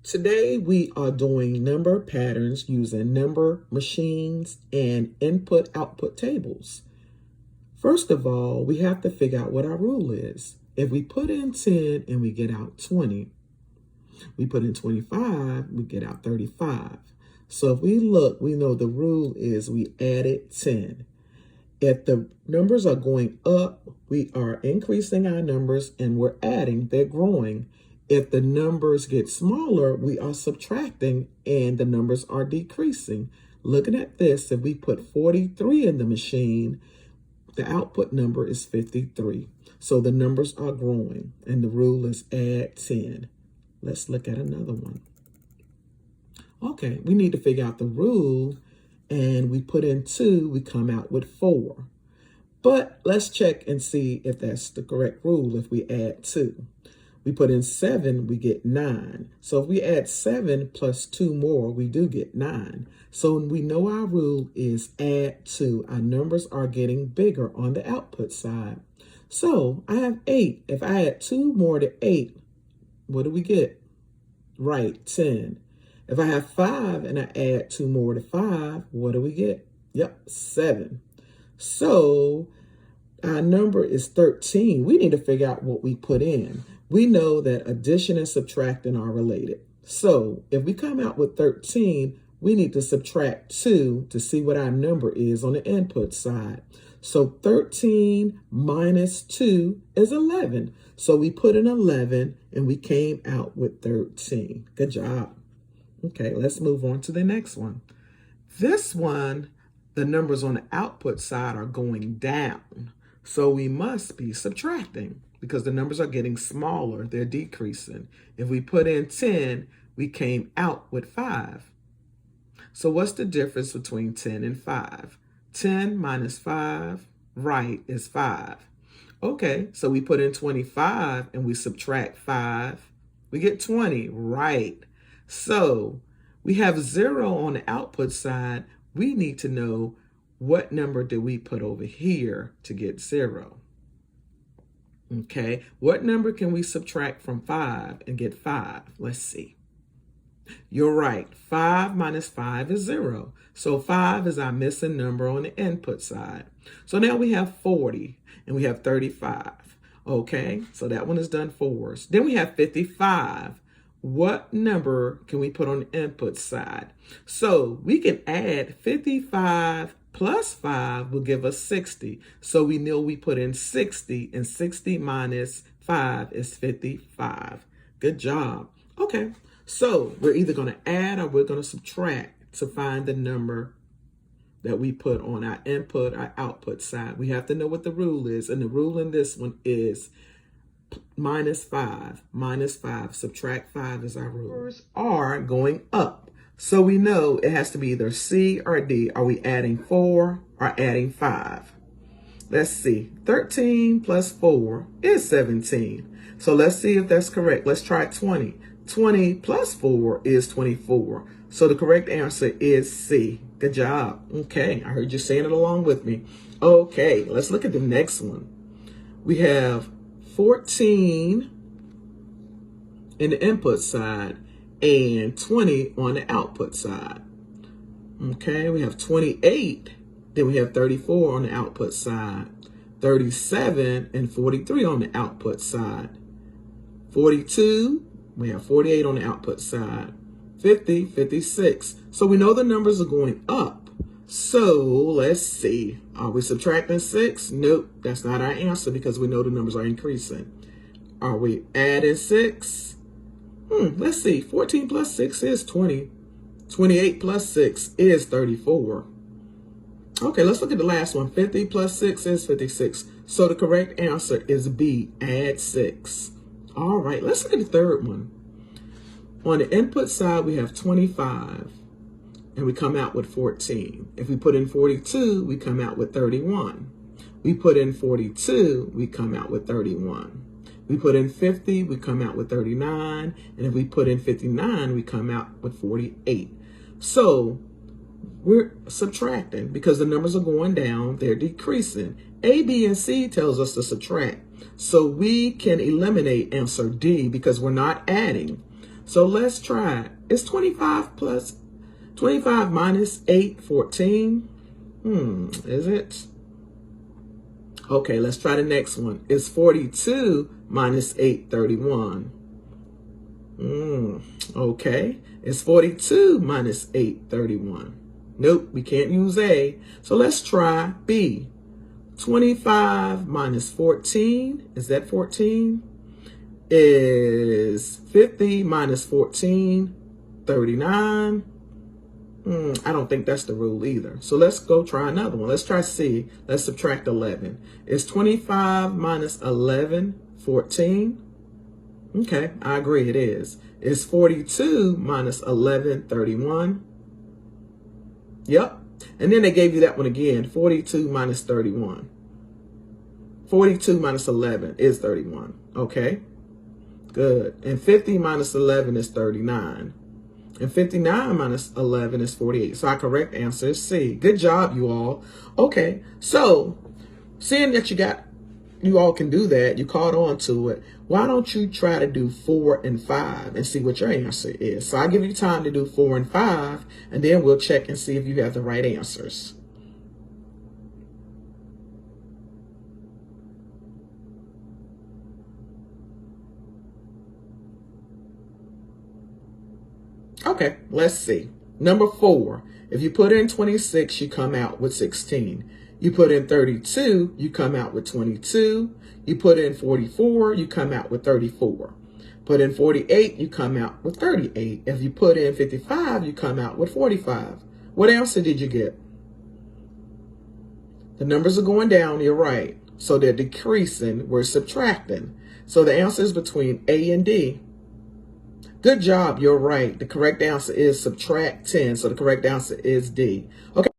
Today we are doing number patterns using number machines and input-output tables. First of all, we have to figure out what our rule is. If we put in 10 and we get out 20, we put in 25, we get out 35. So if we look, we know the rule is we added 10. If the numbers are going up, we are increasing our numbers, and we're adding, they're growing. If the numbers get smaller, we are subtracting and the numbers are decreasing. Looking at this, if we put 43 in the machine, the output number is 53. So the numbers are growing and the rule is add 10. Let's look at another one. Okay, we need to figure out the rule, and we put in 2, we come out with 4. But let's check and see if that's the correct rule if we add 2. We put in 7, we get 9. So if we add 7 plus 2 more, we do get 9. So we know our rule is add 2. Our numbers are getting bigger on the output side. So I have 8. If I add 2 more to 8, what do we get? Right, 10. If I have 5 and I add 2 more to 5, what do we get? Yep, 7. So our number is 13. We need to figure out what we put in. We know that addition and subtracting are related. So if we come out with 13, we need to subtract 2 to see what our number is on the input side. So 13 minus 2 is 11. So we put in 11 and we came out with 13. Good job. Okay, let's move on to the next one. This one, the numbers on the output side are going down. So we must be subtracting because the numbers are getting smaller. They're decreasing. If we put in 10, we came out with 5. So what's the difference between 10 and 5? 10 minus 5, right, is 5. Okay, so we put in 25 and we subtract 5. We get 20, right. So we have 0 on the output side. We need to know what number do we put over here to get 0. Okay, what number can we subtract from 5 and get 5? Let's see. You're right, 5 minus 5 is 0. So 5 is our missing number on the input side. So now we have 40 and we have 35. Okay, so that one is done for us. Then we have 55. What number can we put on the input side? So we can add 55 plus 5 will give us 60. So we know we put in 60, and 60 minus 5 is 55. Good job. Okay, so we're either going to add or we're going to subtract to find the number that we put on our input, our output side. We have to know what the rule is, and the rule in this one is minus 5. Minus 5. Subtract 5 is our rule. Numbers are going up. So we know it has to be either C or D. Are we adding 4 or adding 5? Let's see. 13 plus 4 is 17. So let's see if that's correct. Let's try 20. 20 plus 4 is 24. So the correct answer is C. Good job. Okay, I heard you saying it along with me. Okay, let's look at the next one. We have 14 in the input side and 20 on the output side. Okay, we have 28, then we have 34 on the output side, 37 and 43 on the output side, 42, we have 48 on the output side, 50, 56. So we know the numbers are going up. So let's see. Are we subtracting 6? Nope, that's not our answer because we know the numbers are increasing. Are we adding 6? Let's see. 14 plus 6 is 20. 28 plus 6 is 34. Okay, let's look at the last one. 50 plus 6 is 56. So the correct answer is B, add 6. All right, let's look at the third one. On the input side, we have 25. And we come out with 14. If we put in 42, we come out with 31. We put in 42, we come out with 31. We put in 50, we come out with 39. And if we put in 59, we come out with 48. So we're subtracting because the numbers are going down, they're decreasing. A, B, and C tells us to subtract. So we can eliminate answer D because we're not adding. So let's try it. Is 25 minus 8, 14? Is it? Okay, let's try the next one. Is 42 minus 8, 31? Okay. Is 42 minus 8, 31? Nope, we can't use A. So let's try B. 25 minus 14, is that 14? Is 50 minus 14, 39? I don't think that's the rule either. So let's go try another one. Let's try C. Let's subtract 11. Is 25 minus 11, 14? Okay, I agree it is. Is 42 minus 11, 31? Yep. And then they gave you that one again. 42 minus 31. 42 minus 11 is 31. Okay, good. And 50 minus 11 is 39. And 59 minus 11 is 48. So our correct answer is C. Good job, you all. Okay, so seeing that you all can do that, you caught on to it, why don't you try to do 4 and 5 and see what your answer is? So I'll give you time to do 4 and 5, and then we'll check and see if you have the right answers. Okay, let's see. Number 4, if you put in 26, you come out with 16. You put in 32, you come out with 22. You put in 44, you come out with 34. Put in 48, you come out with 38. If you put in 55, you come out with 45. What answer did you get? The numbers are going down, you're right. So they're decreasing, we're subtracting. So the answer is between A and D. Good job, you're right. The correct answer is subtract 10. So the correct answer is D. Okay.